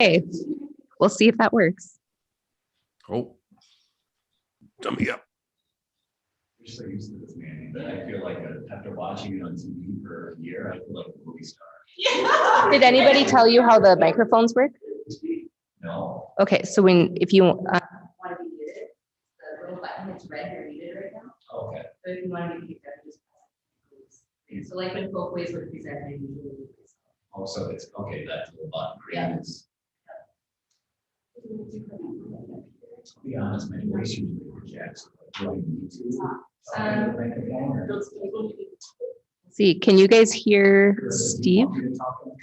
Okay, we'll see if that works. Oh, dummy up. I'm so used to this man, that I feel like after watching it on TV for a year, I feel like a movie star. Did anybody tell you how the microphones work? No. Okay, so if you want to be muted, the little button is red, you're muted right now. Okay. So if you want to be muted, just press. So like when both ways would present, they usually do this. Oh, so it's, okay, that's the button. Green is, to be honest, my voice usually projects. Do I need to? see, can you guys hear Steve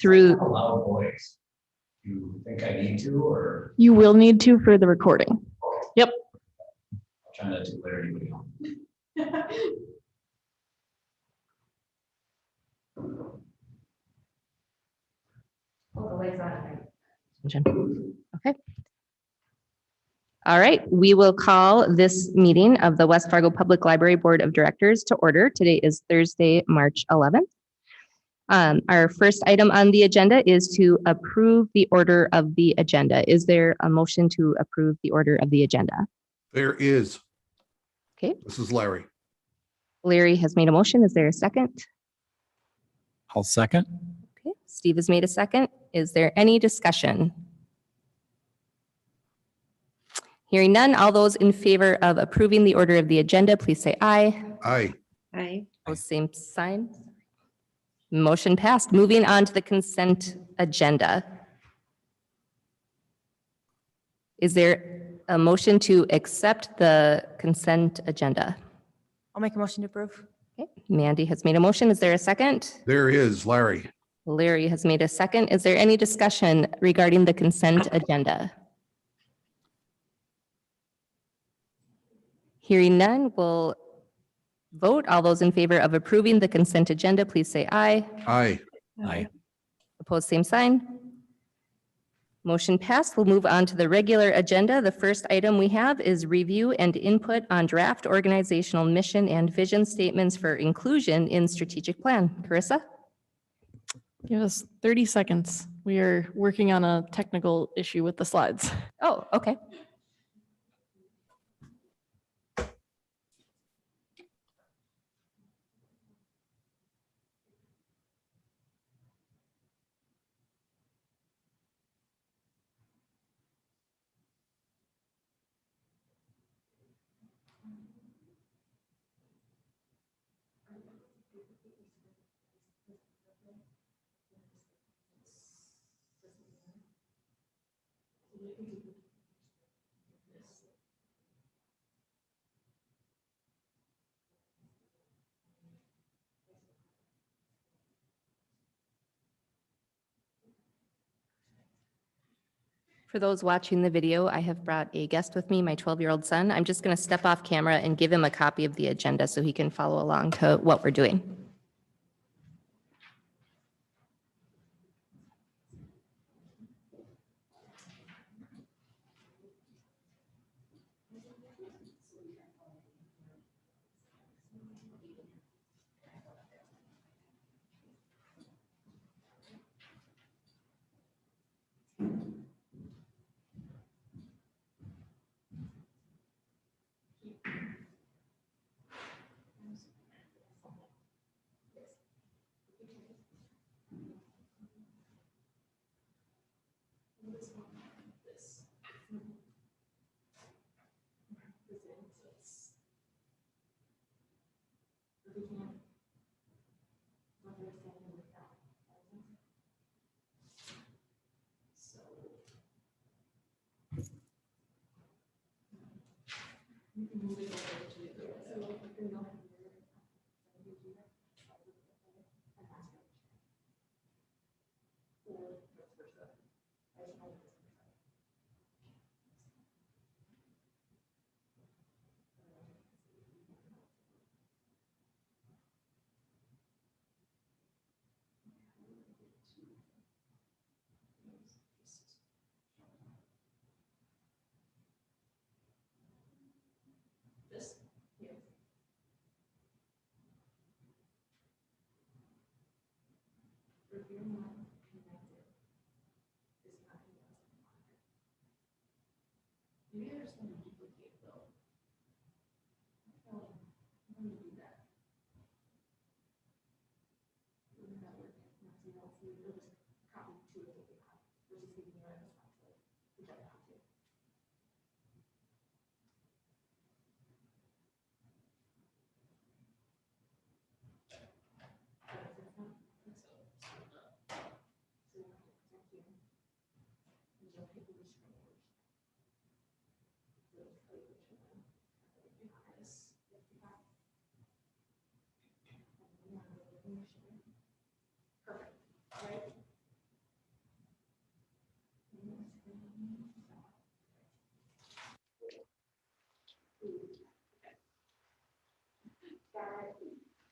through? A loud voice. You think I need to, or? You will need to for the recording. Yep. I'm trying not to glare anybody on. Oh, the light's on. Okay. All right, we will call this meeting of the West Fargo Public Library Board of Directors to order. Today is Thursday, March 11th. Our first item on the agenda is to approve the order of the agenda. Is there a motion to approve the order of the agenda? There is. Okay, This is Larry. Larry has made a motion. Is there a second? I'll second. Okay, Steve has made a second. Is there any discussion? Hearing none, all those in favor of approving the order of the agenda, please say aye. Aye. Aye. Opposed, same sign. Motion passed. Moving on to the consent agenda. Is there a motion to accept the consent agenda? I'll make a motion to approve. Okay, Mandy has made a motion. Is there a second? There is Larry. Larry has made a second. Is there any discussion regarding the consent agenda? Hearing none, we'll vote. All those in favor of approving the consent agenda, please say aye. Aye. Aye. Opposed, same sign. Motion passed. We'll move on to the regular agenda. The first item we have is review and input on draft organizational mission and vision statements for inclusion in strategic plan. Carissa? Give us 30 seconds. We are working on a technical issue with the slides. Oh, okay. For those watching the video, I have brought a guest with me, my 12-year-old son. I'm just going to step off camera and give him a copy of the agenda so he can follow along to what we're doing.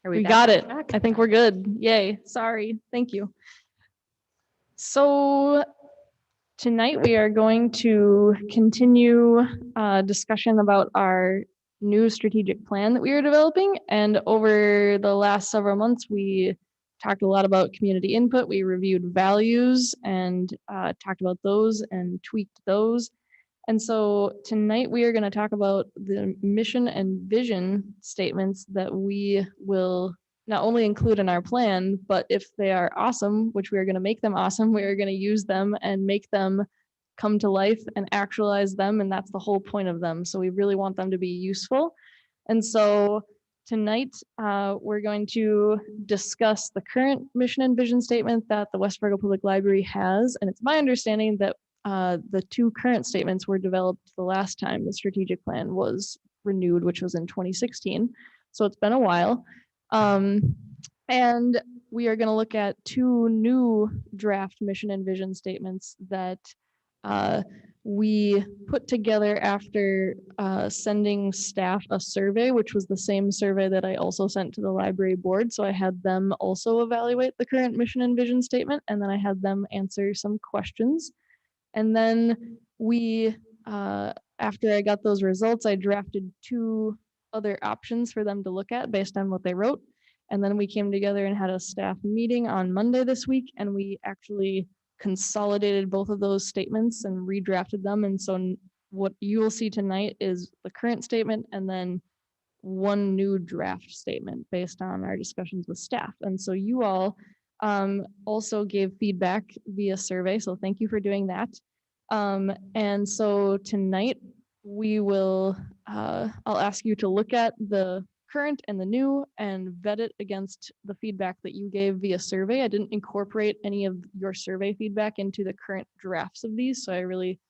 Are We back got on it. track? I think we're good. Yay. Sorry. Thank you. So tonight we are going to continue discussion about our new strategic plan that we are developing. And over the last several months, we talked a lot about community input. We reviewed values and talked about those and tweaked those. And so tonight we are going to talk about the mission and vision statements that we will not only include in our plan, but if they are awesome, which we are going to make them awesome, we are going to use them and make them come to life and actualize them. And that's the whole point of them. So we really want them to be useful. And so tonight we're going to discuss the current mission and vision statement that the West Fargo Public Library has. And it's my understanding that the two current statements were developed the last time the strategic plan was renewed, which was in 2016. So it's been a while. And we are going to look at two new draft mission and vision statements that we put together after sending staff a survey, which was the same survey that I also sent to the library board. So I had them also evaluate the current mission and vision statement, and then I had them answer some questions. And then we, after I got those results, I drafted two other options for them to look at based on what they wrote. And then we came together and had a staff meeting on Monday this week, and we actually consolidated both of those statements and redrafted them. And so what you will see tonight is the current statement and then one new draft statement based on our discussions with staff. And so you all also gave feedback via survey. So thank you for doing that. And so tonight we will, I'll ask you to look at the current and the new and vet it against the feedback that you gave via survey. I didn't incorporate any of your survey feedback into the current drafts of these. So I really,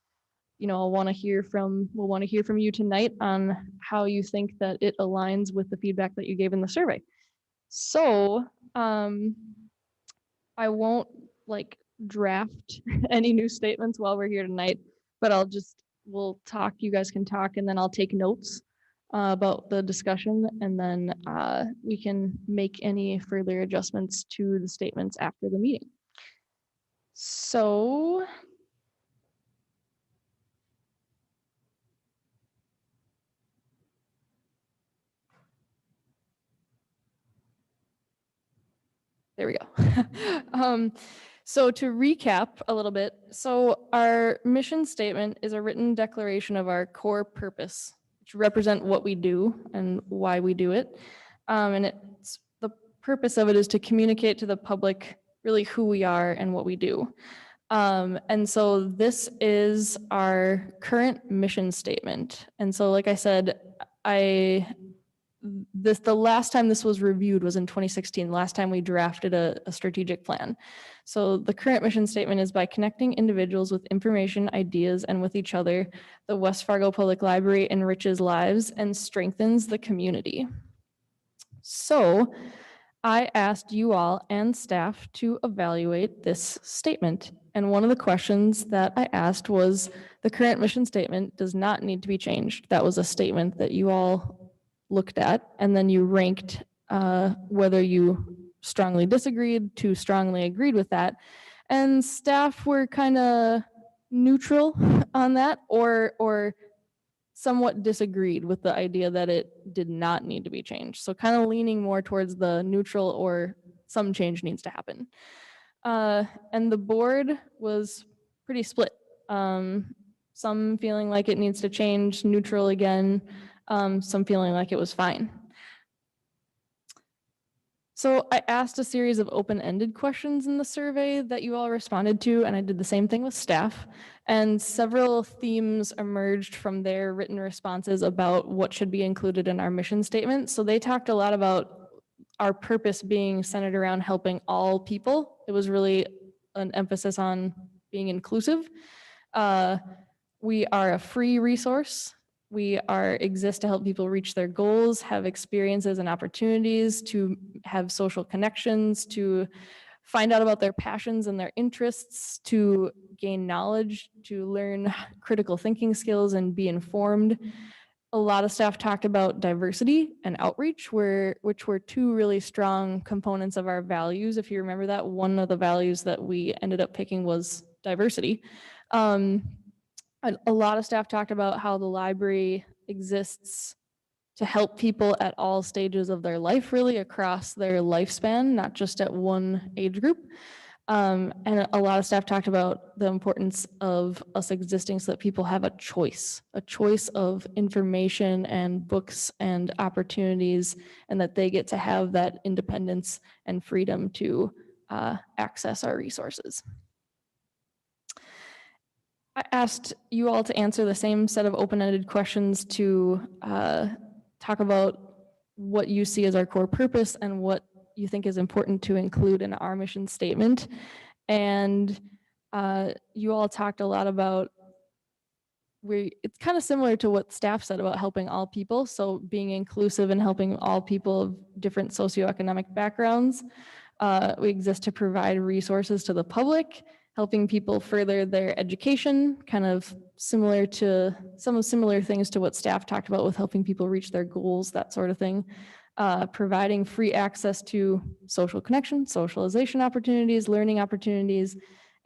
we'll want to hear from you tonight on how you think that it aligns with the feedback that you gave in the survey. So I won't draft any new statements while we're here tonight, but we'll talk, you guys can talk, and then I'll take notes about the discussion, and then we can make any further adjustments to the statements after the meeting. So there we go. So to recap a little bit, so our mission statement is a written declaration of our core purpose, which represent what we do and why we do it. And it's the purpose of it is to communicate to the public really who we are and what we do. And so this is our current mission statement. And so, like I said, the last time this was reviewed was in 2016, last time we drafted a strategic plan. So the current mission statement is by connecting individuals with information, ideas, and with each other, the West Fargo Public Library enriches lives and strengthens the community. So I asked you all and staff to evaluate this statement. And one of the questions that I asked was, the current mission statement does not need to be changed. That was a statement that you all looked at, and then you ranked whether you strongly disagreed to strongly agreed with that. And staff were kind of neutral on that, or somewhat disagreed with the idea that it did not need to be changed. So kind of leaning more towards the neutral or some change needs to happen. And the board was pretty split. some feeling like it needs to change, neutral again, some feeling like it was fine. So I asked a series of open-ended questions in the survey that you all responded to, and I did the same thing with staff. And several themes emerged from their written responses about what should be included in our mission statement. So they talked a lot about our purpose being centered around helping all people. It was really an emphasis on being inclusive. We are a free resource. We exist to help people reach their goals, have experiences and opportunities, to have social connections, to find out about their passions and their interests, to gain knowledge, to learn critical thinking skills and be informed. A lot of staff talked about diversity and outreach, which were two really strong components of our values. If you remember that, one of the values that we ended up picking was diversity. A lot of staff talked about how the library exists to help people at all stages of their life, really across their lifespan, not just at one age group. And a lot of staff talked about the importance of us existing so that people have a choice of information and books and opportunities, and that they get to have that independence and freedom to access our resources. I asked you all to answer the same set of open-ended questions to talk about what you see as our core purpose and what you think is important to include in our mission statement. And you all talked a lot about it's kind of similar to what staff said about helping all people. So being inclusive and helping all people of different socioeconomic backgrounds. We exist to provide resources to the public, helping people further their education, kind of similar to some similar things to what staff talked about with helping people reach their goals, that sort of thing. Providing free access to social connection, socialization opportunities, learning opportunities,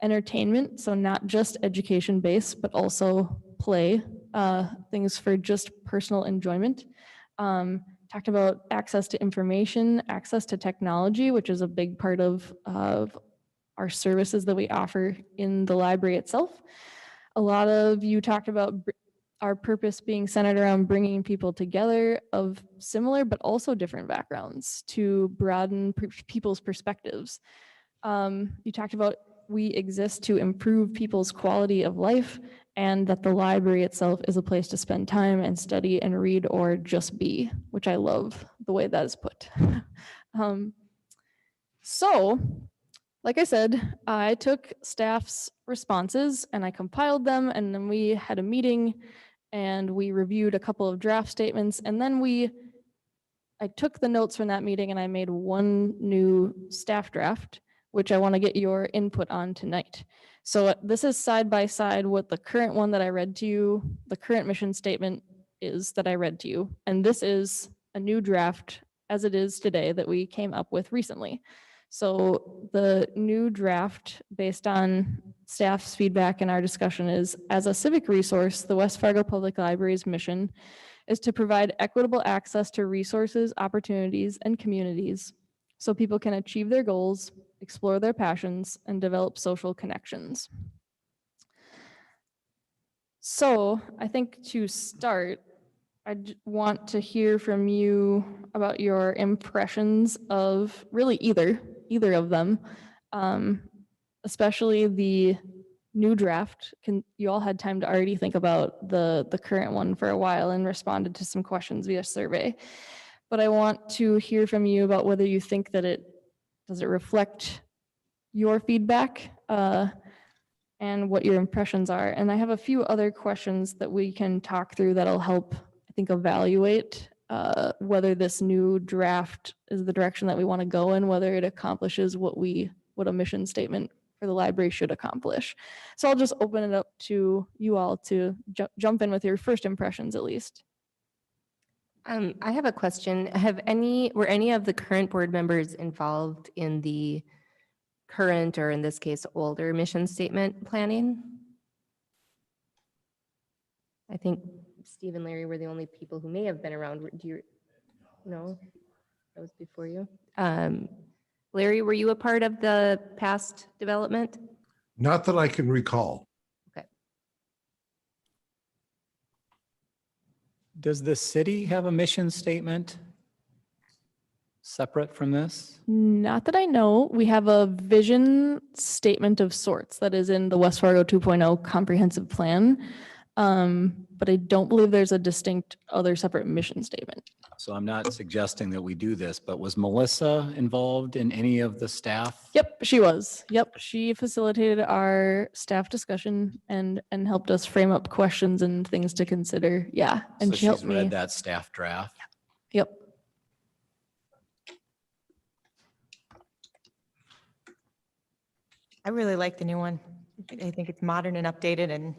entertainment, so not just education-based, but also play, things for just personal enjoyment. Talked about access to information, access to technology, which is a big part of our services that we offer in the library itself. A lot of you talked about our purpose being centered around bringing people together of similar but also different backgrounds to broaden people's perspectives. You talked about we exist to improve people's quality of life, and that the library itself is a place to spend time and study and read or just be, which I love the way that is put. So, like I said, I took staff's responses and I compiled them, and then we had a meeting and we reviewed a couple of draft statements, and then I took the notes from that meeting and I made one new staff draft, which I want to get your input on tonight. So this is side by side what the current one that I read to you, the current mission statement is that I read to you. And this is a new draft as it is today that we came up with recently. So the new draft, based on staff's feedback and our discussion, is as a civic resource, the West Fargo Public Library's mission is to provide equitable access to resources, opportunities, and communities so people can achieve their goals, explore their passions, and develop social connections. So I think to start, I want to hear from you about your impressions of really either of them, especially the new draft. You all had time to already think about the current one for a while and responded to some questions via survey. But I want to hear from you about whether you think that does it reflect your feedback and what your impressions are. And I have a few other questions that we can talk through that'll help, I think, evaluate whether this new draft is the direction that we want to go in, whether it accomplishes what a mission statement for the library should accomplish. So I'll just open it up to you all to jump in with your first impressions at least. I have a question. Were any of the current board members involved in the current, or in this case, older mission statement planning? I think Steve and Larry were the only people who may have been around. Do you? No, that was before you. Larry, were you a part of the past development? Not that I can recall. Okay. Does the city have a mission statement separate from this? Not that I know. We have a vision statement of sorts that is in the West Fargo 2.0 comprehensive plan. But I don't believe there's a distinct other separate mission statement. So I'm not suggesting that we do this, but was Melissa involved in any of the staff? Yep, she was. Yep, she facilitated our staff discussion and helped us frame up questions and things to consider. Yeah, and So she helped she's read me. that staff draft? Yep. I really like the new one. I think it's modern and updated, and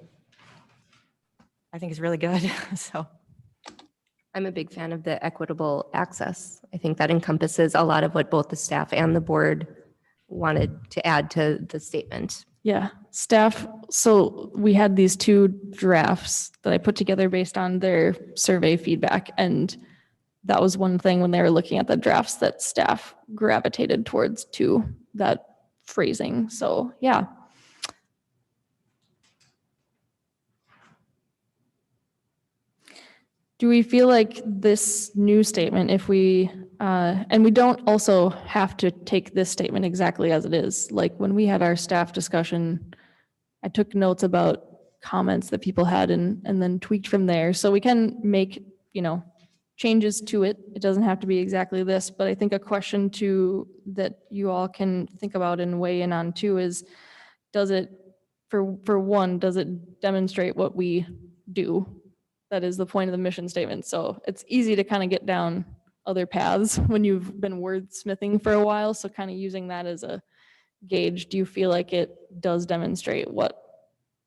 I think it's really good. So I'm a big fan of the equitable access. I think that encompasses a lot of what both the staff and the board wanted to add to the statement. Yeah, staff. So we had these two drafts that I put together based on their survey feedback. And that was one thing when they were looking at the drafts that staff gravitated towards too, that phrasing. So yeah. Do we feel like this new statement, if we, and we don't also have to take this statement exactly as it is. Like when we had our staff discussion, I took notes about comments that people had and then tweaked from there. So we can make, changes to it. It doesn't have to be exactly this, but I think a question that you all can think about and weigh in on too is, does it, for one, does it demonstrate what we do? That is the point of the mission statement. So it's easy to kind of get down other paths when you've been wordsmithing for a while. So kind of using that as a gauge, do you feel like it does demonstrate what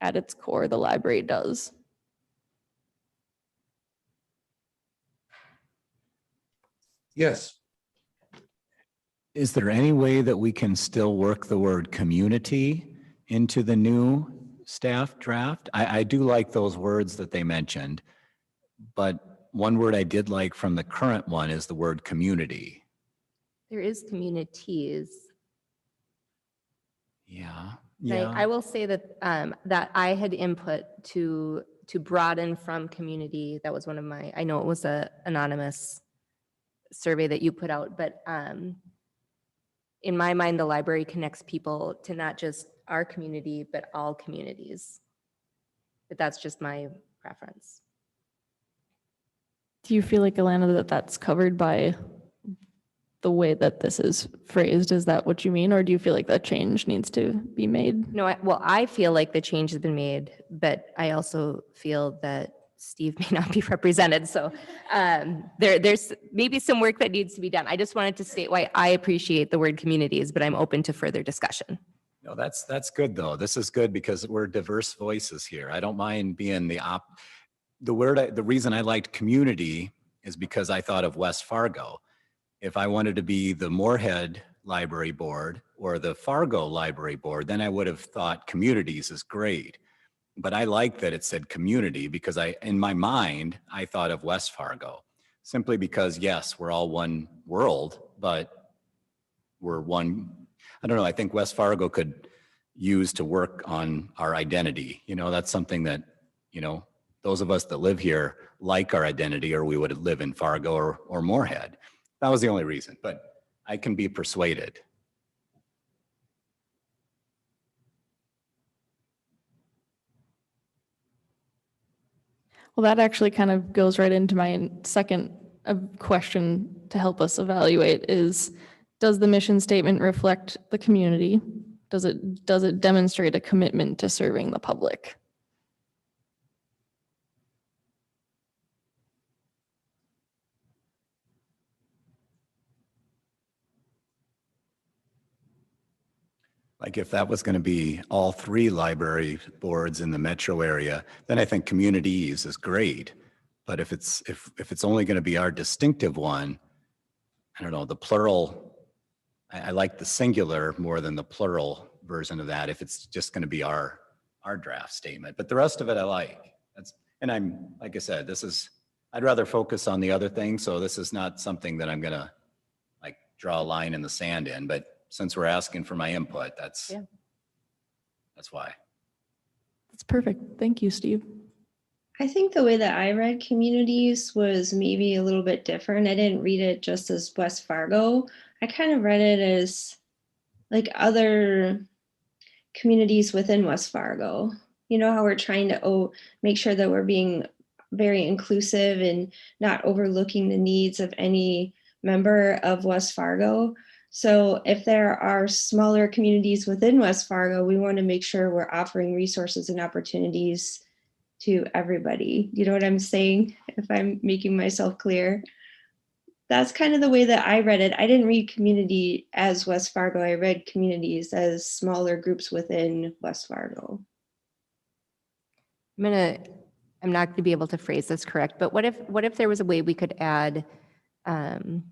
at its core the library does? Yes. Is there any way that we can still work the word community into the new staff draft? I do like those words that they mentioned, but one word I did like from the current one is the word community. There is communities. Yeah. I will say that that I had input to broaden from community. That was one of my, I know it was a anonymous survey that you put out, but in my mind, the library connects people to not just our community, but all communities. But that's just my preference. Do you feel like, Alana, that that's covered by the way that this is phrased? Is that what you mean? Or do you feel like that change needs to be made? No, I feel like the change has been made, but I also feel that Steve may not be represented. So there's maybe some work that needs to be done. I just wanted to state why I appreciate the word communities, but I'm open to further discussion. No, that's good though. This is good because we're diverse voices here. I don't mind being the reason I liked community is because I thought of West Fargo. If I wanted to be the Moorhead Library Board or the Fargo Library Board, then I would have thought communities is great. But I like that it said community because in my mind, I thought of West Fargo simply because yes, we're all one world, but we're one, I don't know, I think West Fargo could use to work on our identity. That's something that, those of us that live here like our identity or we would live in Fargo or Moorhead. That was the only reason, but I can be persuaded. Well, that actually kind of goes right into my second question to help us evaluate is, does the mission statement reflect the community? Does it demonstrate a commitment to serving the public? Like if that was going to be all three library boards in the metro area, then I think communities is great. But if it's only going to be our distinctive one, I don't know, the plural, I like the singular more than the plural version of that if it's just going to be our draft statement. But the rest of it I like. And I'm, like I said, I'd rather focus on the other thing. So this is not something that I'm going to like draw a line in the sand in, but since we're asking for my input, that's why. That's perfect. Thank you, Steve. I think the way that I read communities was maybe a little bit different. I didn't read it just as West Fargo. I kind of read it as like other communities within West Fargo. You know how we're trying to make sure that we're being very inclusive and not overlooking the needs of any member of West Fargo. So if there are smaller communities within West Fargo, we want to make sure we're offering resources and opportunities to everybody. You know what I'm saying? If I'm making myself clear. That's kind of the way that I read it. I didn't read community as West Fargo. I read communities as smaller groups within West Fargo. I'm not gonna be able to phrase this correct, but what if there was a way we could add, and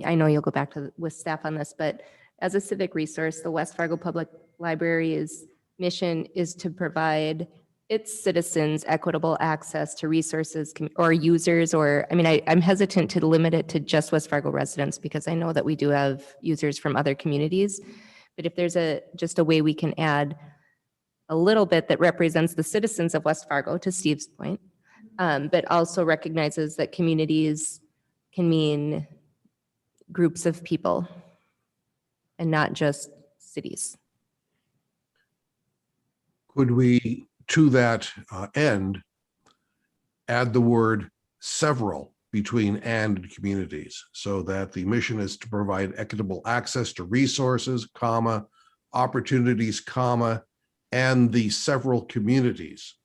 I know you'll go back to with staff on this, but as a civic resource, the West Fargo Public Library's mission is to provide its citizens equitable access to resources or users, or, I mean, I'm hesitant to limit it to just West Fargo residents because I know that we do have users from other communities. But if there's just a way we can add a little bit that represents the citizens of West Fargo, to Steve's point, but also recognizes that communities can mean groups of people and not just cities. Could we, to that end, add the word several between and communities so that the mission is to provide equitable access to resources, comma, opportunities, comma, and the several communities,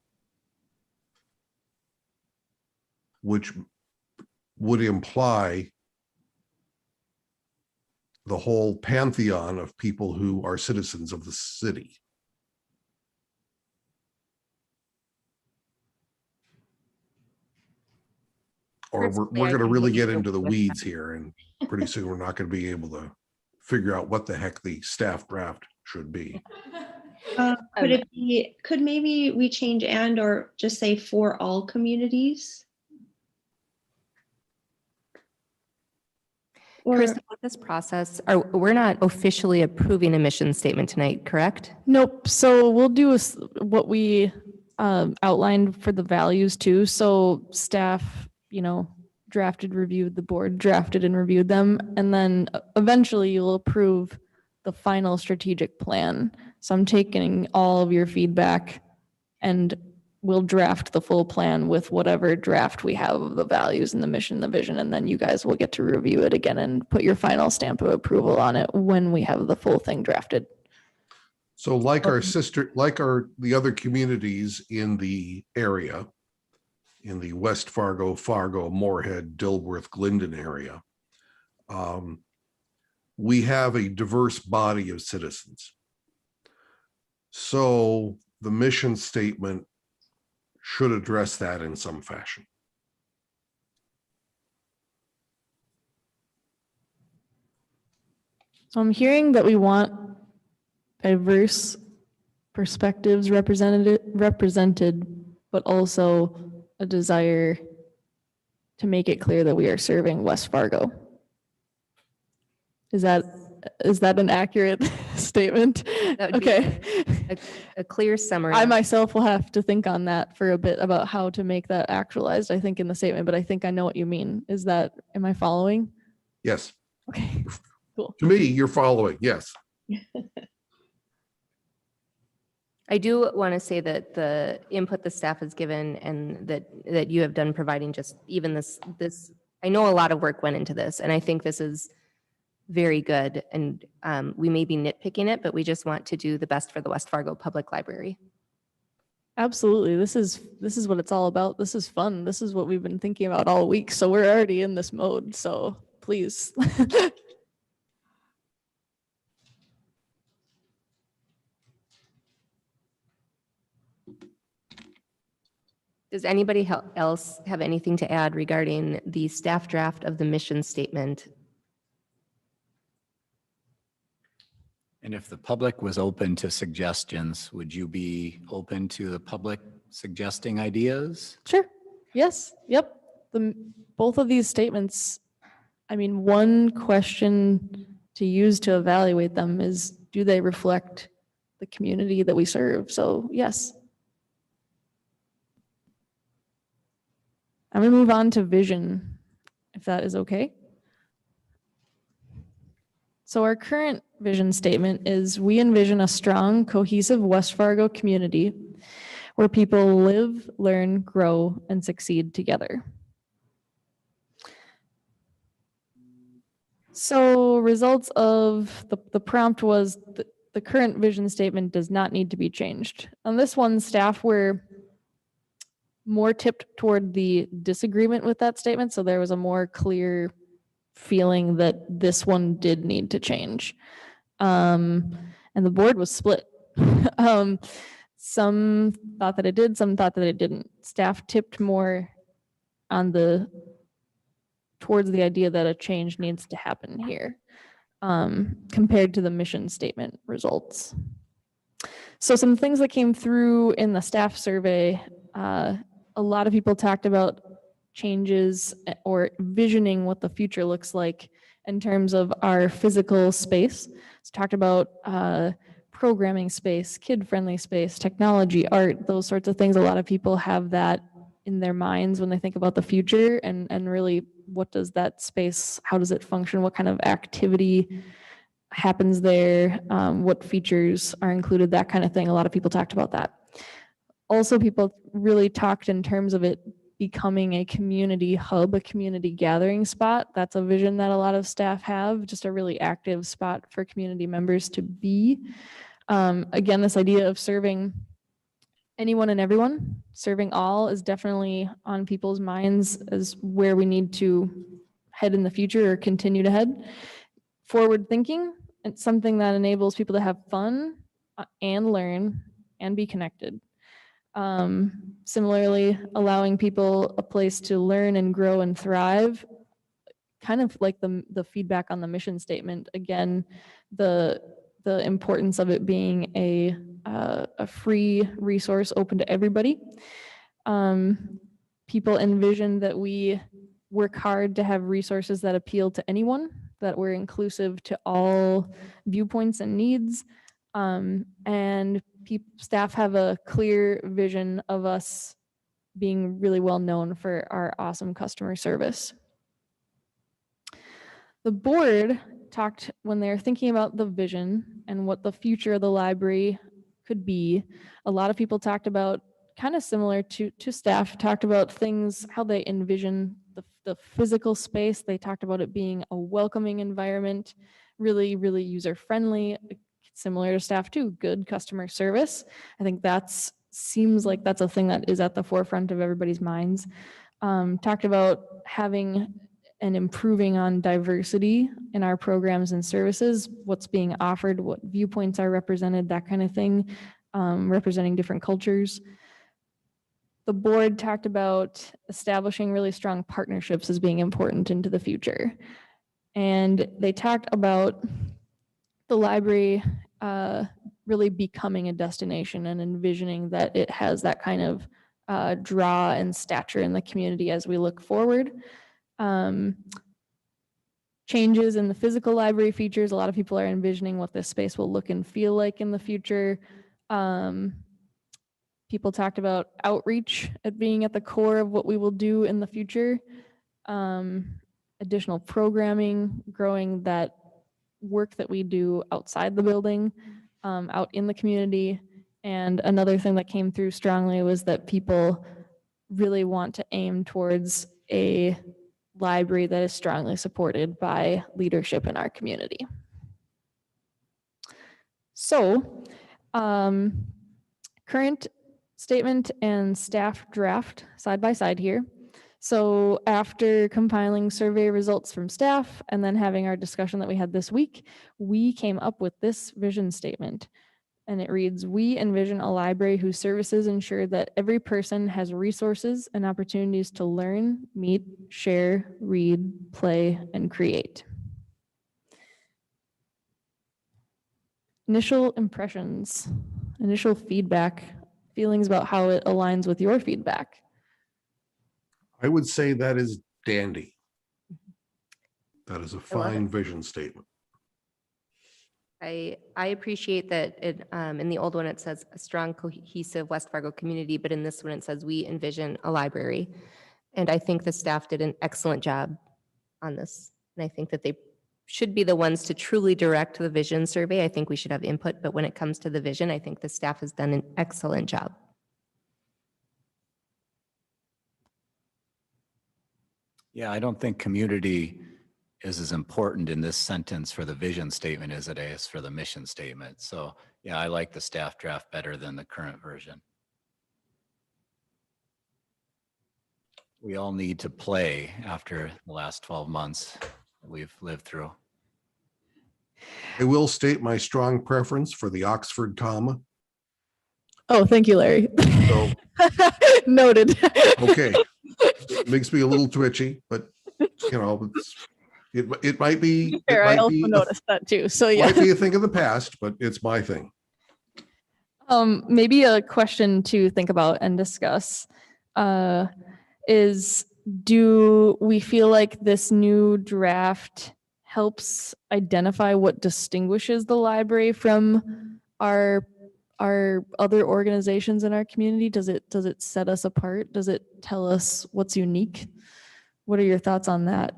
which would imply the whole pantheon of people who are citizens of the city. Or we're Personally, I going to can really maybe get go into the with weeds here, and pretty soon we're not going to be able to figure out what the heck the staff draft should be. Could it be, could maybe we change and or just say for all communities? Or Kristen, with this process, we're not officially approving a mission statement tonight, correct? Nope. So we'll do what we outlined for the values too. So staff, drafted, reviewed, the board drafted and reviewed them. And then eventually you'll approve the final strategic plan. So I'm taking all of your feedback and we'll draft the full plan with whatever draft we have of the values and the mission, the vision, and then you guys will get to review it again and put your final stamp of approval on it when we have the full thing drafted. So like the other communities in the area, in the West Fargo, Moorhead, Dilworth, Glendon area, we have a diverse body of citizens. So the mission statement should address that in some fashion. So I'm hearing that we want diverse perspectives represented, but also a desire to make it clear that we are serving West Fargo. Is that an accurate statement? That would be Okay. a clear summary. I myself will have to think on that for a bit about how to make that actualized, I think, in the statement, but I think I know what you mean. Am I following? Yes. Okay, cool. To me, you're following. Yes. I do want to say that the input the staff has given and that you have done providing just even this, I know a lot of work went into this, and I think this is very good. And we may be nitpicking it, but we just want to do the best for the West Fargo Public Library. Absolutely. This is what it's all about. This is fun. This is what we've been thinking about all week. So we're already in this mode. So please. Does anybody else have anything to add regarding the staff draft of the mission statement? And if the public was open to suggestions, would you be open to the public suggesting ideas? Sure. Yes. Yep. Both of these statements, I mean, one question to use to evaluate them is, do they reflect the community that we serve? So yes. I'm gonna move on to vision, if that is okay. So our current vision statement is we envision a strong, cohesive West Fargo community where people live, learn, grow, and succeed together. So results of the prompt was the current vision statement does not need to be changed. On this one, staff were more tipped toward the disagreement with that statement. So there was a more clear feeling that this one did need to change. And the board was split. Some thought that it did, some thought that it didn't. Staff tipped more on towards the idea that a change needs to happen here, compared to the mission statement results. So some things that came through in the staff survey, a lot of people talked about changes or visioning what the future looks like in terms of our physical space. It's talked about programming space, kid-friendly space, technology, art, those sorts of things. A lot of people have that in their minds when they think about the future and really what does that space, how does it function, what kind of activity happens there, what features are included, that kind of thing. A lot of people talked about that. Also, people really talked in terms of it becoming a community hub, a community gathering spot. That's a vision that a lot of staff have, just a really active spot for community members to be. Again, this idea of serving anyone and everyone, serving all is definitely on people's minds as where we need to head in the future or continue to head. Forward thinking, it's something that enables people to have fun and learn and be connected. Similarly, allowing people a place to learn and grow and thrive, kind of like the feedback on the mission statement. Again, the importance of it being a free resource open to everybody. People envision that we work hard to have resources that appeal to anyone, that we're inclusive to all viewpoints and needs. And staff have a clear vision of us being really well known for our awesome customer service. The board talked, when they're thinking about the vision and what the future of the library could be, a lot of people talked about, kind of similar to staff, talked about things, how they envision the physical space. They talked about it being a welcoming environment, really, really user-friendly, similar to staff too, good customer service. I think seems like that's a thing that is at the forefront of everybody's minds. Talked about having and improving on diversity in our programs and services, what's being offered, what viewpoints are represented, that kind of thing, representing different cultures. The board talked about establishing really strong partnerships as being important into the future. And they talked about the library really becoming a destination and envisioning that it has that kind of draw and stature in the community as we look forward. Changes in the physical library features. A lot of people are envisioning what this space will look and feel like in the future. People talked about outreach at being at the core of what we will do in the future. Additional programming, growing that work that we do outside the building, out in the community. And another thing that came through strongly was that people really want to aim towards a library that is strongly supported by leadership in our community. So, current statement and staff draft side by side here. So after compiling survey results from staff and then having our discussion that we had this week, we came up with this vision statement. And it reads, we envision a library whose services ensure that every person has resources and opportunities to learn, meet, share, read, play, and create. Initial impressions, initial feedback, feelings about how it aligns with your feedback. I would say that is dandy. That is a I love fine it. vision statement. I appreciate that it, in the old one, it says a strong, cohesive West Fargo community, but in this one, it says we envision a library. And I think the staff did an excellent job on this. And I think that they should be the ones to truly direct the vision survey. I think we should have input, but when it comes to the vision, I think the staff has done an excellent job. Yeah, I don't think community is as important in this sentence for the vision statement as it is for the mission statement. So yeah, I like the staff draft better than the current version. We all need to play after the last 12 months that we've lived through. I will state my strong preference for the Oxford comma. Oh, thank you, Larry. So, Noted. okay, it makes me a little twitchy, but you know, it might be, it Fair, I might also be, noticed that too. So might yeah. be a thing of the past, but it's my thing. Maybe a question to think about and discuss is, do we feel like this new draft helps identify what distinguishes the library from our other organizations in our community? Does it set us apart? Does it tell us what's unique? What are your thoughts on that?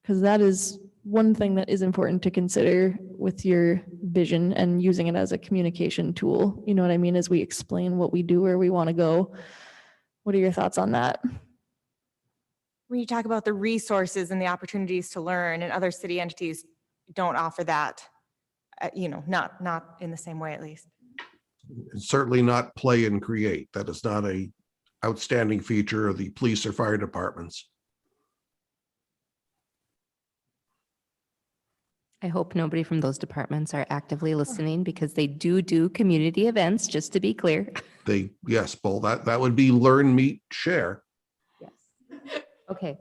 Because that is one thing that is important to consider with your vision and using it as a communication tool. You know what I mean? As we explain what we do, where we want to go. What are your thoughts on that? When you talk about the resources and the opportunities to learn, and other city entities don't offer that, not in the same way, at least. It's certainly not play and create. That is not a outstanding feature of the police or fire departments. I hope nobody from those departments are actively listening because they do community events, just to be clear. Yes, Paul, that would be learn, meet, share. Yes. Okay.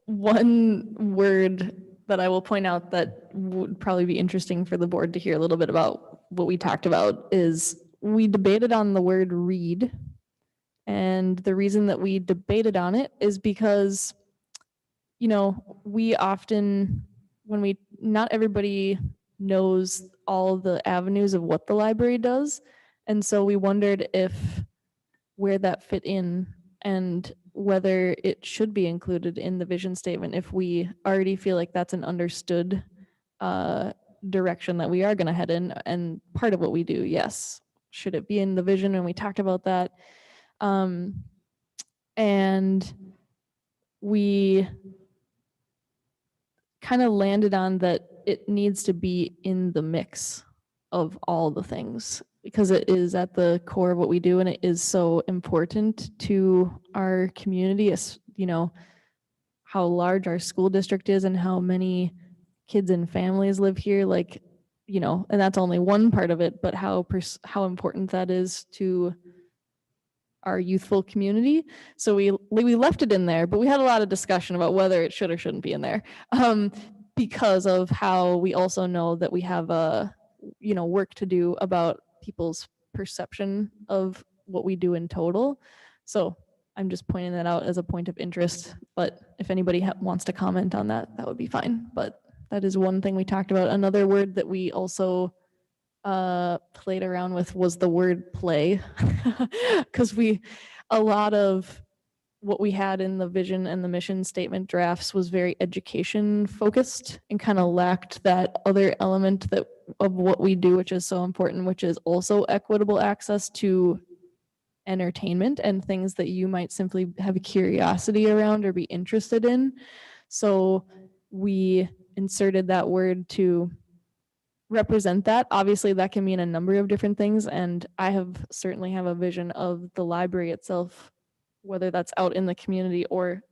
One word that I will point out that would probably be interesting for the board to hear a little bit about what we talked about is we debated on the word read. And the reason that we debated on it is because, we often, not everybody knows all the avenues of what the library does. And so we wondered where that fit in and whether it should be included in the vision statement if we already feel like that's an understood direction that we are going to head in and part of what we do. Yes. Should it be in the vision? And we talked about that. And we kind of landed on that it needs to be in the mix of all the things because it is at the core of what we do and it is so important to our community, as how large our school district is and how many kids and families live here, and that's only one part of it, but how important that is to our youthful community. So we left it in there, but we had a lot of discussion about whether it should or shouldn't be in there because of how we also know that we have work to do about people's perception of what we do in total. So I'm just pointing that out as a point of interest, but if anybody wants to comment on that, that would be fine. But that is one thing we talked about. Another word that we also played around with was the word play because a lot of what we had in the vision and the mission statement drafts was very education focused and kind of lacked that other element of what we do, which is so important, which is also equitable access to entertainment and things that you might simply have a curiosity around or be interested in. So we inserted that word to represent that. Obviously that can mean a number of different things, and I certainly have a vision of the library itself, whether that's out in the community or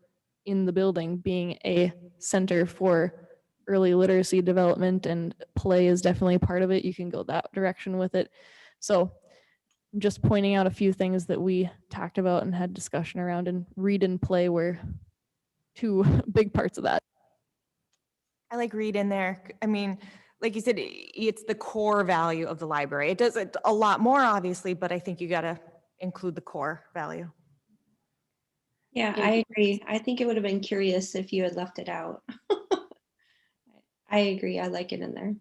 in the building, being a center for early literacy development, and play is definitely part of it. You can go that direction with it. So I'm just pointing out a few things that we talked about and had discussion around, and read and play were two big parts of that. I like read in there. I mean, like you said, it's the core value of the library. It does it a lot more, obviously, but I think you got to include the core value. Yeah, I agree. I think it would have been curious if you had left it out. I agree. I like it in there.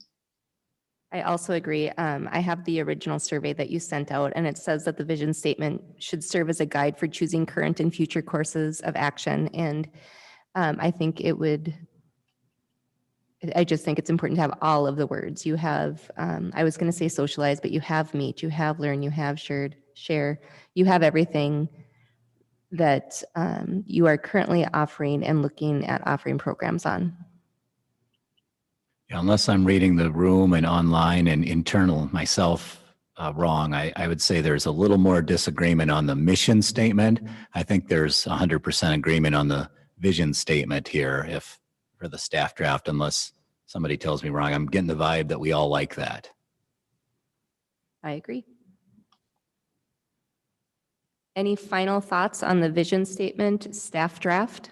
I also agree. I have the original survey that you sent out, and it says that the vision statement should serve as a guide for choosing current and future courses of action. And I think it would, I just think it's important to have all of the words. You have, I was going to say socialize, but you have meet, you have learn, you have shared, share, you have everything that you are currently offering and looking at offering programs on. Yeah, unless I'm reading the room and online and internal myself wrong, I would say there's a little more disagreement on the mission statement. I think there's 100% agreement on the vision statement here if for the staff draft, unless somebody tells me wrong. I'm getting the vibe that we all like that. I agree. Any final thoughts on the vision statement staff draft?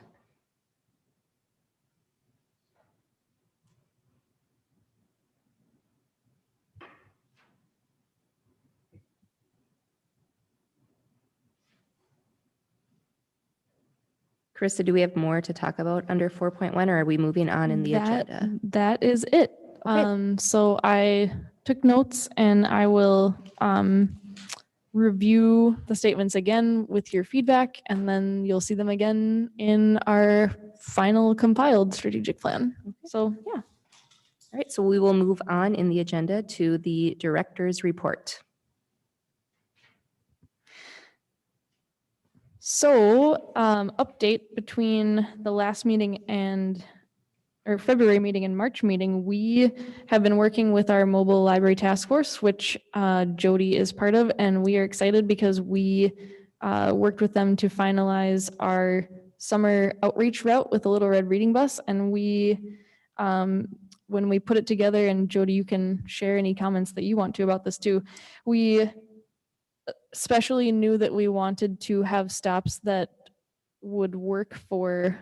Carissa, do we have more to talk about under 4.1 or are we moving on in the agenda? That is it. Okay. So I took notes and I will review the statements again with your feedback, and then you'll see them again in our final compiled strategic plan. So yeah. All right, so we will move on in the agenda to the director's report. So update between the last meeting and or February meeting and March meeting, we have been working with our mobile library task force, which Jody is part of, and we are excited because we worked with them to finalize our summer outreach route with a Little Red Reading Bus, and we when we put it together, and Jody, you can share any comments that you want to about this too, we especially knew that we wanted to have stops that would work for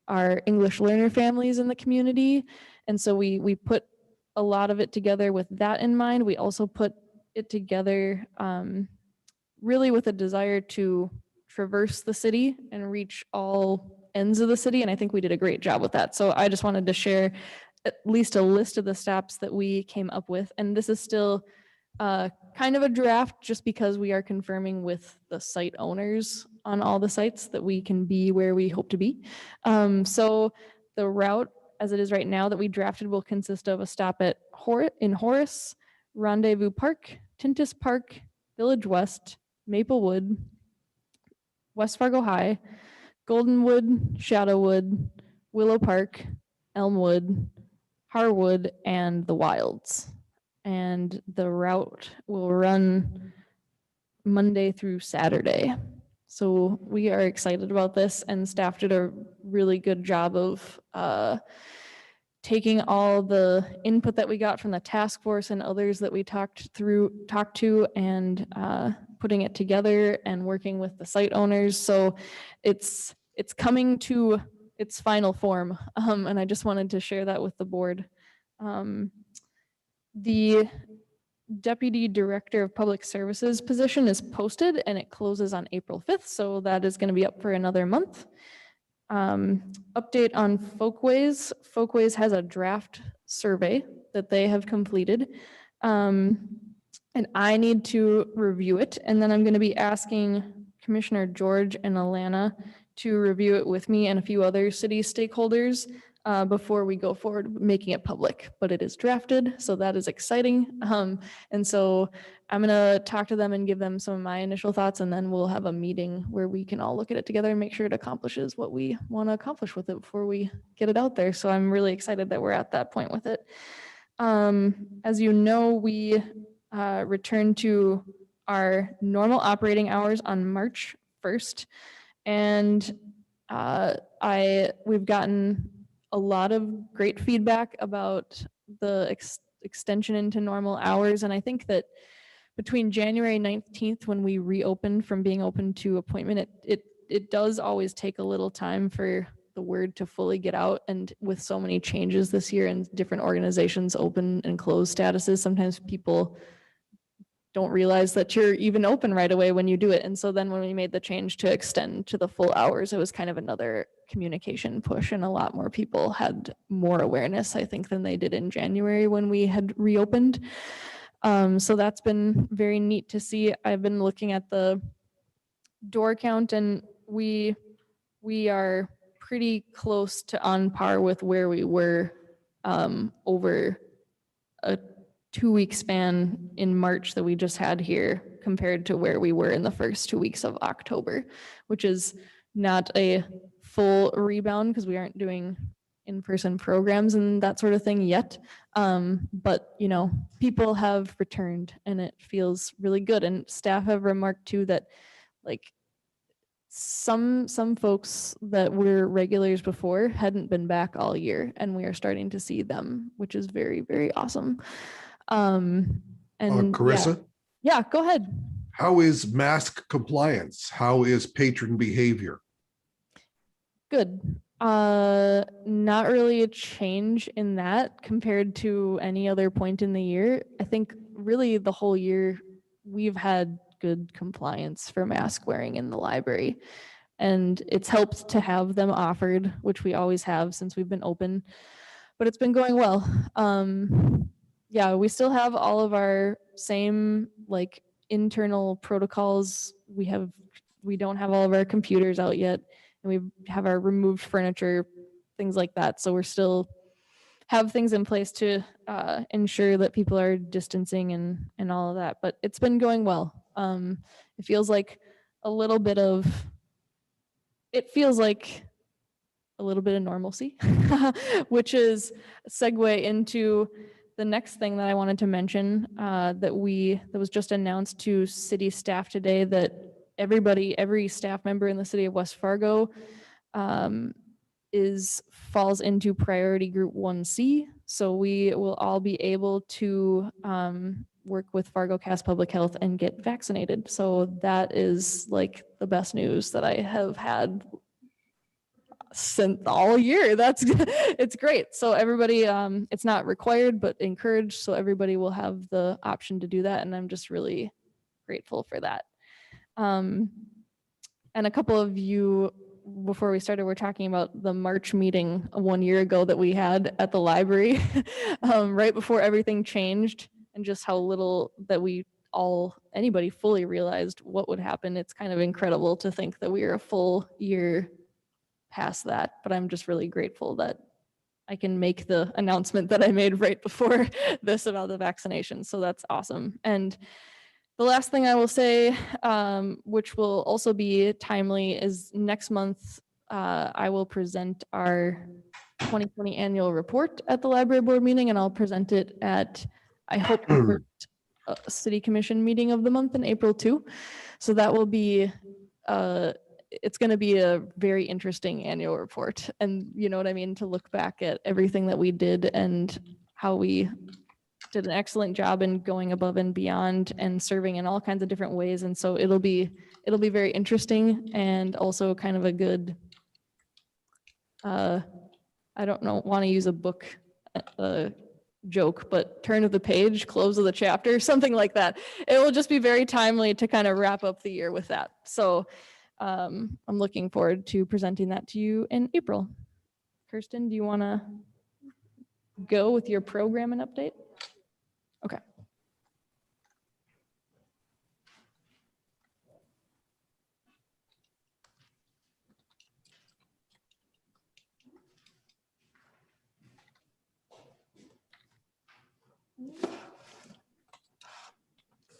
our English learner families in the community. And so we put a lot of it together with that in mind. We also put it together really with a desire to traverse the city and reach all ends of the city. And I think we did a great job with that. So I just wanted to share at least a list of the stops that we came up with. And this is still kind of a draft just because we are confirming with the site owners on all the sites that we can be where we hope to be. So the route as it is right now that we drafted will consist of a stop at Horace, Rendezvous Park, Tintus Park, Village West, Maplewood, West Fargo High, Goldenwood, Shadowwood, Willow Park, Elmwood, Harwood, and the Wilds. And the route will run Monday through Saturday. So we are excited about this, and staff did a really good job of taking all the input that we got from the task force and others that we talked to and putting it together and working with the site owners. So it's coming to its final form. And I just wanted to share that with the board. The Deputy Director of Public Services position is posted and it closes on April 5th. So that is going to be up for another month. Update on Folkways. Folkways has a draft survey that they have completed. And I need to review it. And then I'm going to be asking Commissioner George and Alana to review it with me and a few other city stakeholders before we go forward making it public, but it is drafted, so that is exciting. And so I'm gonna talk to them and give them some of my initial thoughts, and then we'll have a meeting where we can all look at it together and make sure it accomplishes what we want to accomplish with it before we get it out there. So I'm really excited that we're at that point with it. As you know, we returned to our normal operating hours on March 1st, and we've gotten a lot of great feedback about the extension into normal hours. And I think that between January 19th, when we reopened from being open to appointment, it does always take a little time for the word to fully get out. And with so many changes this year and different organizations open and close statuses, sometimes people don't realize that you're even open right away when you do it. And so then when we made the change to extend to the full hours, it was kind of another communication push, and a lot more people had more awareness, I think, than they did in January when we had reopened. So that's been very neat to see. I've been looking at the door count, and we are pretty close to on par with where we were over a 2-week span in March that we just had here compared to where we were in the first 2 weeks of October, which is not a full rebound because we aren't doing in-person programs and that sort of thing yet. But you know, people have returned and it feels really good. And staff have remarked too that like some folks that were regulars before hadn't been back all year, and we are starting to see them, which is very, very awesome. And Carissa, yeah, go ahead. how is mask compliance? How is patron behavior? Good. Not really a change in that compared to any other point in the year. I think really the whole year we've had good compliance for mask wearing in the library. And it's helped to have them offered, which we always have since we've been open, but it's been going well. Yeah, we still have all of our same like internal protocols. We don't have all of our computers out yet, and we have our removed furniture, things like that. So we're still have things in place to ensure that people are distancing and all of that. But it's been going well. It feels like a little bit of normalcy, which is a segue into the next thing that I wanted to mention that was just announced to city staff today, that every staff member in the city of West Fargo falls into priority group 1C. So we will all be able to work with Fargo Cast Public Health and get vaccinated. So that is like the best news that I have had since all year. It's great. So everybody, it's not required, but encouraged. So everybody will have the option to do that. And I'm just really grateful for that. And a couple of you, before we started, we're talking about the March meeting 1 year ago that we had at the library, right before everything changed, and just how little that anybody fully realized what would happen. It's kind of incredible to think that we are a full year past that, but I'm just really grateful that I can make the announcement that I made right before this about the vaccination. So that's awesome. And the last thing I will say, which will also be timely, is next month I will present our 2020 annual report at the library board meeting, and I'll present it at, I hope, the first city commission meeting of the month in April too. So that will be it's going to be a very interesting annual report, and you know what I mean, to look back at everything that we did and how we did an excellent job in going above and beyond and serving in all kinds of different ways. And so it'll be very interesting, and also kind of a good I don't know, want to use a book joke, but turn of the page, close of the chapter, something like that. It will just be very timely to kind of wrap up the year with that. So I'm looking forward to presenting that to you in April. Kirsten, do you want to go with your program and update? Okay.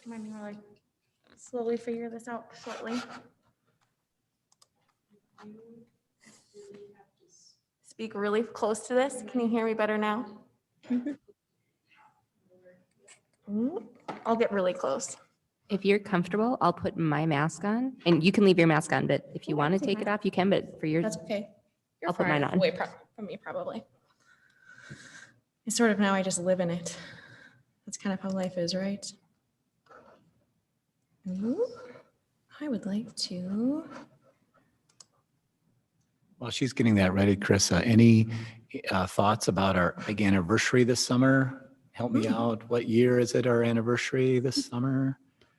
Might be more like slowly figure this out shortly. Speak really close to this. Can you hear me better now? I'll get really close. If you're comfortable, I'll put my mask on, and you can leave your mask on, but if you want to take take it mine. off, you can, but for yours, That's okay. You're I'll put far mine enough on. away from me, probably. It's sort of now I just live in it. That's kind of how life is, right? Ooh, I would like to. While she's getting that ready, Carissa, any thoughts about our big anniversary this summer? Help me out. What year is it, our anniversary this summer?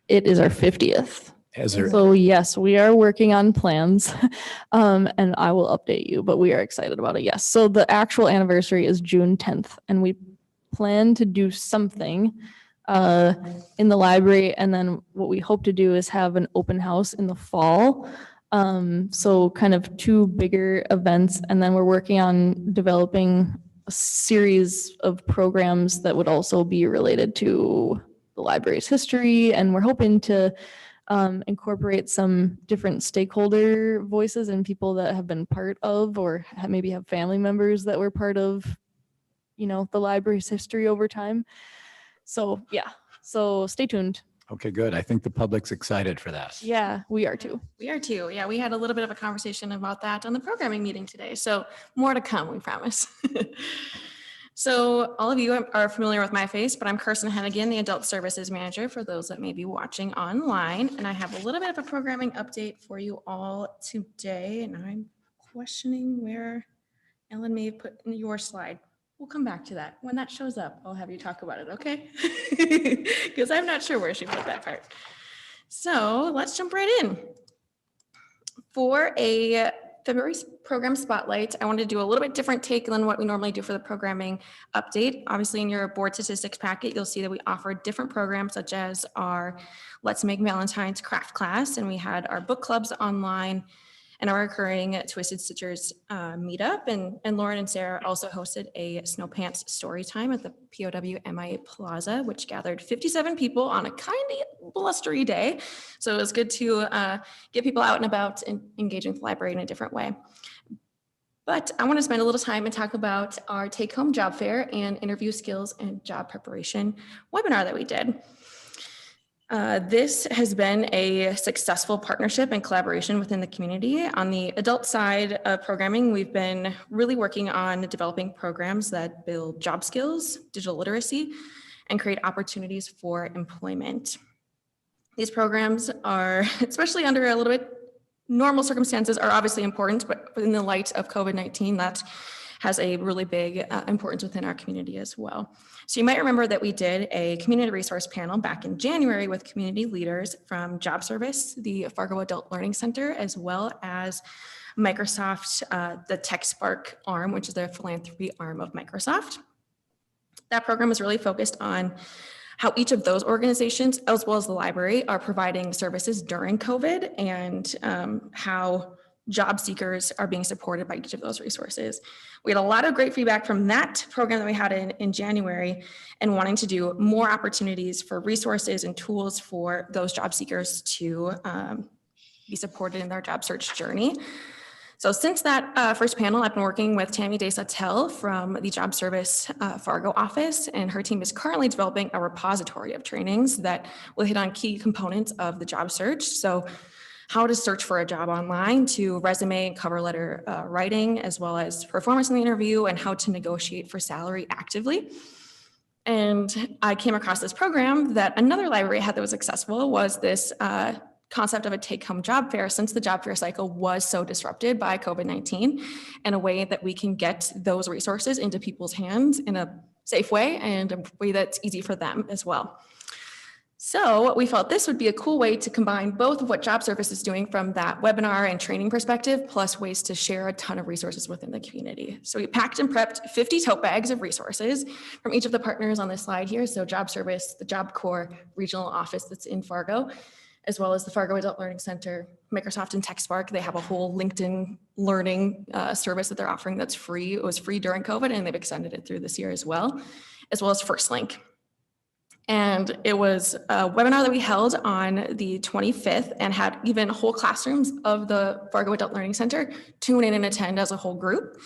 It is our 50th. Has there, So yes, we are working on plans, and I will update you, but we are excited about it. Yes. So the actual anniversary is June 10th, and we plan to do something in the library. And then what we hope to do is have an open house in the fall. So kind of two bigger events. And then we're working on developing a series of programs that would also be related to the library's history. And we're hoping to incorporate some different stakeholder voices and people that have been part of, or maybe have family members that were part of, the library's history over time. So yeah, so stay tuned. okay, good. I think the public's excited for that. Yeah, we are too. We are too. Yeah, we had a little bit of a conversation about that on the programming meeting today. So more to come, we promise. So all of you are familiar with my face, but I'm Kirsten Hennigan, the Adult Services Manager for those that may be watching online. And I have a little bit of a programming update for you all today. And I'm questioning where Ellen may have put in your slide. We'll come back to that. When that shows up, I'll have you talk about it, okay? Because I'm not sure where she put that part. So let's jump right in. For a February program spotlight, I wanted to do a little bit different take than what we normally do for the programming update. Obviously, in your board statistics packet, you'll see that we offer different programs such as our Let's Make Valentine's craft class, and we had our book clubs online and our recurring Twisted Stitchers meetup. And Lauren and Sarah also hosted a Snow Pants story time at the POW MIA Plaza, which gathered 57 people on a kind of blustery day. So it was good to get people out and about and engaging with the library in a different way. But I want to spend a little time and talk about our take-home job fair and interview skills and job preparation webinar that we did. This has been a successful partnership and collaboration within the community. On the adult side of programming, we've been really working on developing programs that build job skills, digital literacy, and create opportunities for employment. These programs are, especially under a little bit normal circumstances, are obviously important, but in the light of COVID-19, that has a really big importance within our community as well. So you might remember that we did a community resource panel back in January with community leaders from Job Service, the Fargo Adult Learning Center, as well as Microsoft, the TechSpark arm, which is the philanthropy arm of Microsoft. That program is really focused on how each of those organizations, as well as the library, are providing services during COVID, and how job seekers are being supported by each of those resources. We had a lot of great feedback from that program that we had in January, and wanting to do more opportunities for resources and tools for those job seekers to be supported in their job search journey. So since that first panel, I've been working with Tammy Desatel from the Job Service Fargo office, and her team is currently developing a repository of trainings that will hit on key components of the job search. So how to search for a job online, to resume and cover letter writing, as well as performance in the interview, and how to negotiate for salary actively. And I came across this program that another library had that was successful, was this concept of a take-home job fair, since the job fair cycle was so disrupted by COVID-19, and a way that we can get those resources into people's hands in a safe way and a way that's easy for them as well. So we felt this would be a cool way to combine both of what Job Service is doing from that webinar and training perspective, plus ways to share a ton of resources within the community. So we packed and prepped 50 tote bags of resources from each of the partners on this slide here. So Job Service, the Job Corps regional office that's in Fargo, as well as the Fargo Adult Learning Center, Microsoft and TechSpark. They have a whole LinkedIn learning service that they're offering that's free. It was free during COVID, and they've extended it through this year as well as First Link. And it was a webinar that we held on the 25th, and had even whole classrooms of the Fargo Adult Learning Center tune in and attend as a whole group.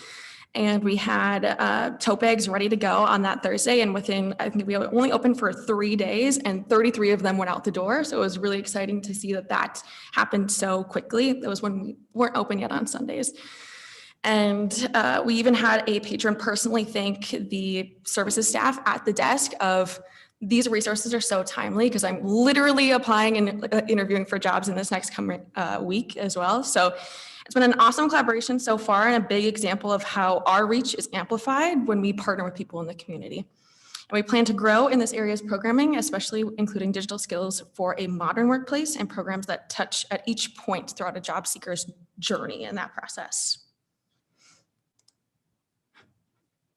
And we had tote bags ready to go on that Thursday. And I think we only opened for 3 days, and 33 of them went out the door. So it was really exciting to see that happened so quickly. That was when we weren't open yet on Sundays. And we even had a patron personally thank the services staff at the desk of, these resources are so timely because I'm literally applying and interviewing for jobs in this next coming week as well. So it's been an awesome collaboration so far, and a big example of how our reach is amplified when we partner with people in the community. And we plan to grow in this area's programming, especially including digital skills for a modern workplace and programs that touch at each point throughout a job seeker's journey in that process.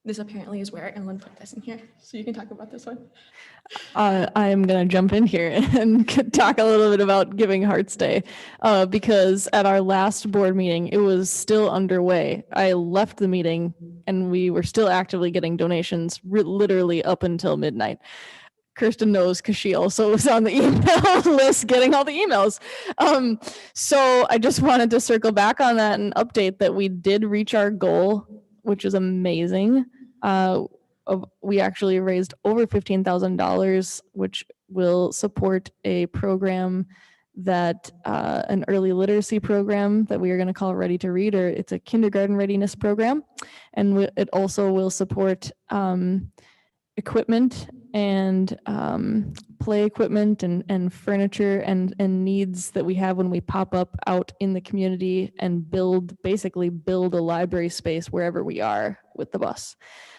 This apparently is where Ellen put this in here, so you can talk about this one. I am going to jump in here and talk a little bit about Giving Hearts Day because at our last board meeting, it was still underway. I left the meeting and we were still actively getting donations literally up until midnight. Kirsten knows because she also was on the email list getting all the emails. So I just wanted to circle back on that and update that we did reach our goal, which is amazing. We actually raised over $15,000, which will support a program that an early literacy program that we are going to call Ready to Read, or it's a kindergarten readiness program. And it also will support equipment and play equipment and furniture and needs that we have when we pop up out in the community and basically build a library space wherever we are with the bus.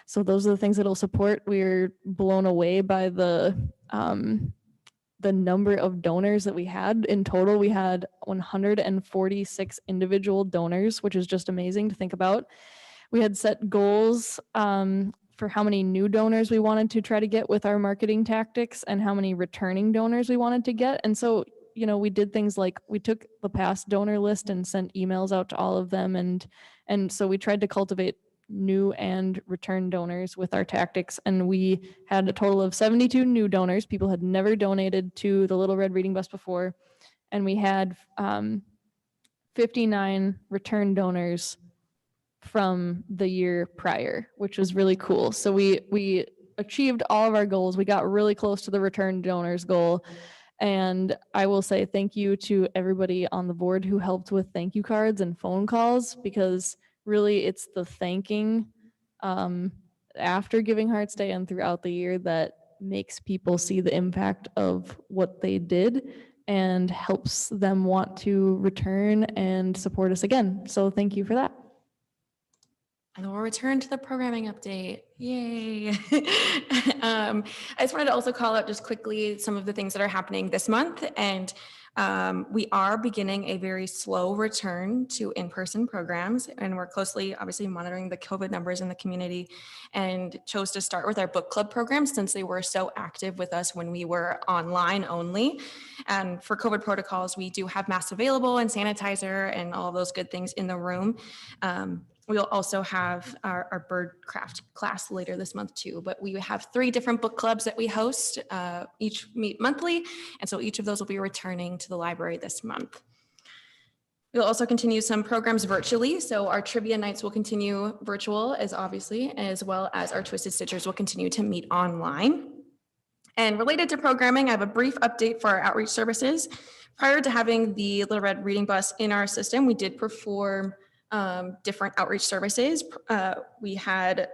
So those are the things that it'll support. We're blown away by the number of donors that we had. In total, we had 146 individual donors, which is just amazing to think about. We had set goals for how many new donors we wanted to try to get with our marketing tactics and how many returning donors we wanted to get. And so, you know, we did things like we took the past donor list and sent emails out to all of them. And so we tried to cultivate new and return donors with our tactics. And we had a total of 72 new donors. People had never donated to the Little Red Reading Bus before. And we had 59 return donors from the year prior, which was really cool. So we achieved all of our goals. We got really close to the return donors goal. And I will say thank you to everybody on the board who helped with thank you cards and phone calls, because really it's the thanking after Giving Hearts Day and throughout the year that makes people see the impact of what they did and helps them want to return and support us again. So thank you for that. And we'll return to the programming update. Yay. I just wanted to also call out just quickly some of the things that are happening this month. And we are beginning a very slow return to in-person programs. And we're closely, obviously, monitoring the COVID numbers in the community and chose to start with our book club programs since they were so active with us when we were online only. And for COVID protocols, we do have masks available and sanitizer and all of those good things in the room. We'll also have our birdcraft class later this month too, but we have 3 different book clubs that we host, each meet monthly. And so each of those will be returning to the library this month. We'll also continue some programs virtually. So our trivia nights will continue virtual as well as our Twisted Stitchers will continue to meet online. And related to programming, I have a brief update for our outreach services. Prior to having the Little Red Reading Bus in our system, we did perform different outreach services. We had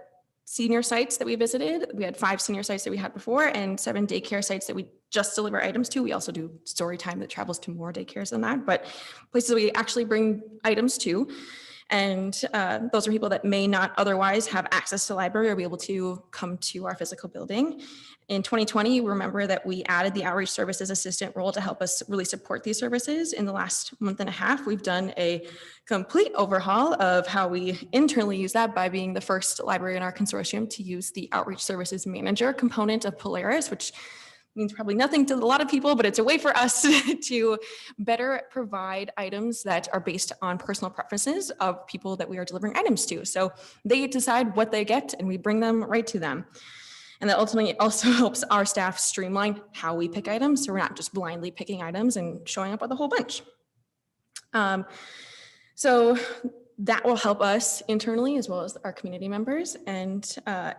senior sites that we visited. We had 5 senior sites that we had before and 7 daycare sites that we just deliver items to. We also do story time that travels to more daycares than that, but places we actually bring items to. And those are people that may not otherwise have access to the library or be able to come to our physical building. In 2020, remember that we added the outreach services assistant role to help us really support these services. In the last month and a half, we've done a complete overhaul of how we internally use that by being the first library in our consortium to use the outreach services manager component of Polaris, which means probably nothing to a lot of people, but it's a way for us to better provide items that are based on personal preferences of people that we are delivering items to. So they decide what they get and we bring them right to them. And that ultimately also helps our staff streamline how we pick items. So we're not just blindly picking items and showing up with a whole bunch. So that will help us internally as well as our community members. And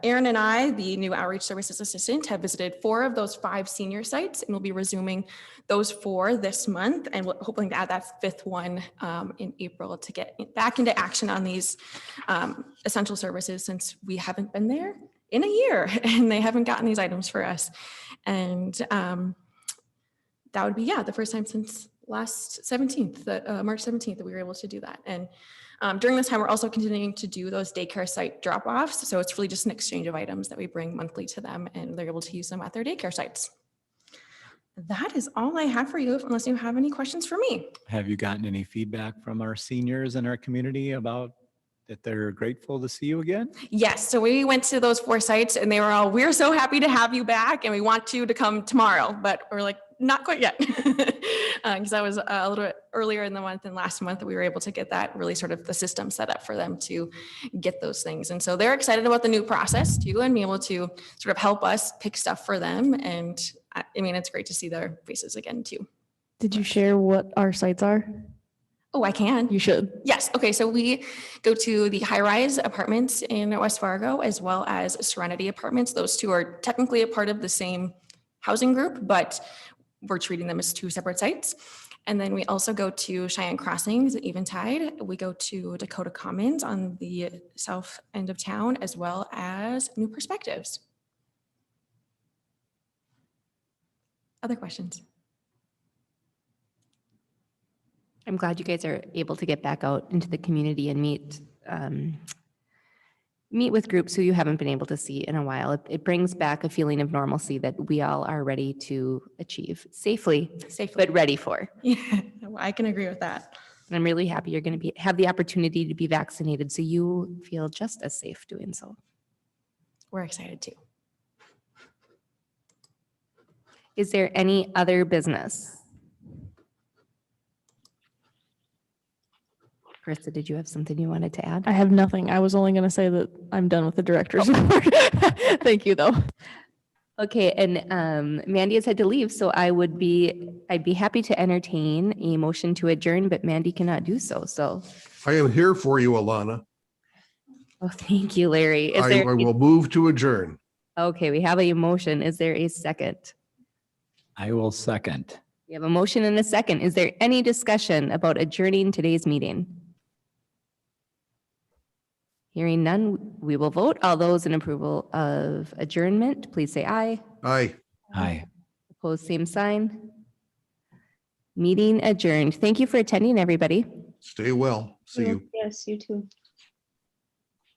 Erin and I, the new outreach services assistant, have visited 4 of those 5 senior sites, and we'll be resuming those 4 this month. And we're hoping to add that 5th one in April to get back into action on these essential services, since we haven't been there in a year and they haven't gotten these items for us. And that would be, the first time since last 17th, March 17th, that we were able to do that. And During this time, we're also continuing to do those daycare site drop-offs. So it's really just an exchange of items that we bring monthly to them, and they're able to use them at their daycare sites. That is all I have for you, unless you have any questions for me. Have you gotten any feedback from our seniors in our community about that they're grateful to see you again? Yes, so we went to those 4 sites and they were all, we're so happy to have you back and we want you to come tomorrow, but we're like, not quite yet. Because that was a little bit earlier in the month, and last month we were able to get that really sort of the system set up for them to get those things. And so they're excited about the new process too, and be able to sort of help us pick stuff for them. And I mean, it's great to see their faces again too. Did you share what our sites are? Oh, I can. You should. Yes. Okay. So we go to the high-rise apartments in West Fargo, as well as Serenity Apartments. Those 2 are technically a part of the same housing group, but we're treating them as 2 separate sites. And then we also go to Cheyenne Crossings at Eventide. We go to Dakota Commons on the south end of town, as well as New Perspectives. Other questions? I'm glad you guys are able to get back out into the community and meet with groups who you haven't been able to see in a while. It brings back a feeling of normalcy that we all are ready to achieve safely, but ready for. Yeah, I can agree with that. And I'm really happy you're going to have the opportunity to be vaccinated, so you feel just as safe doing so. We're excited too. Is there any other business? Krista, did you have something you wanted to add? I have nothing. I was only going to say that I'm done with the director's report. Thank you, though. Okay, and Mandy has had to leave, so I'd be happy to entertain a motion to adjourn, but Mandy cannot do so. So, I am here for you, Alana. oh, thank you, Larry. I will move to adjourn. Okay, we have a motion. Is there a second? I will second. We have a motion and a second. Is there any discussion about adjourning today's meeting? Hearing none, we will vote. All those in approval of adjournment, please say aye. Aye. Aye. Opposed, same sign. Meeting adjourned. Thank you for attending, everybody. Stay well. See you. Yes, you too.